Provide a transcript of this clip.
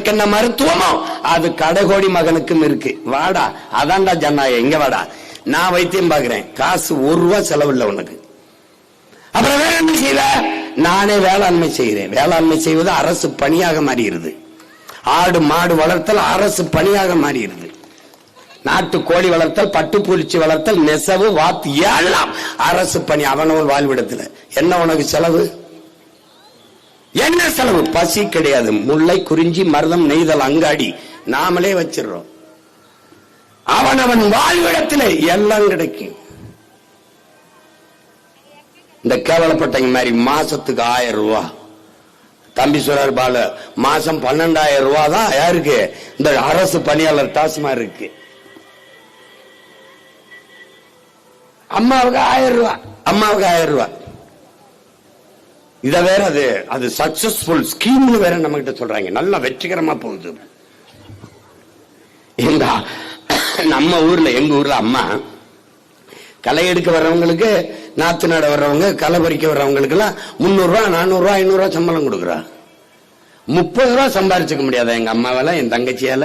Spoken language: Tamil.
மகனுக்கு என்ன மருத்துவமோ அது கடைகோடி மகனுக்கும் இருக்கு. வாடா, அதான்டா ஜன்னாய, இங்க வாடா, நான் வைத்தியம் பாக்குறேன், காசு 1 ரூபா செலவு இல்லை உனக்கு. அப்புறம் வேற என்ன செய்வ? நானே வேளாண்மை செய்கிறேன். வேளாண்மை செய்வது அரசு பணியாக மாறுகிறது. ஆடு மாடு வளர்த்தல் அரசு பணியாக மாறுகிறது. நாட்டு கோழி வளர்த்தல், பட்டுப்பூச்சி வளர்த்தல், நெசவு, வாத்து எல்லாம் அரசு பணி. அவனவன் வாழ்விடத்துல என்ன உனக்கு செலவு? என்ன செலவு? பசி கிடையாது. முல்லை, குறிஞ்சி, மருதம், நெய்தல், அங்காடி நாமளே வச்சிடறோம். அவனவன் வாழ்விடத்துல எல்லாம் கிடைக்கும். இந்த கேவலப்பட்டங்க மாதிரி மாசத்துக்கு 1000 ரூபாய் தம்பி சொல்றாரு பால, மாசம் 12,000 ரூபாய் தான் யாருக்கு? இந்த அரசு பணியாளர் டாஸ்மாக் இருக்கு. அம்மாவுக்கு 1000 ரூபாய், அம்மாவுக்கு 1000 ரூபாய். இத வேற அது சக்சஸ்ஃபுல் ஸ்கீம்னு வேற நம்ம கிட்ட சொல்றாங்க. நல்லா வெற்றிகரமா போகுது. நம்ம ஊர்ல, எங்க ஊர்ல அம்மா களை எடுக்க வர்றவங்களுக்கு, நாத்து நட வர்றவங்க, களை பறிக்க வர்றவங்களுக்கு எல்லாம் 300 ரூபாய், 400 ரூபாய், 500 ரூபாய் சம்பளம் கொடுக்குறா. 30 ரூபாய் சம்பாரிச்சுக்க முடியாதா எங்க அம்மாவால, என் தங்கச்சியால?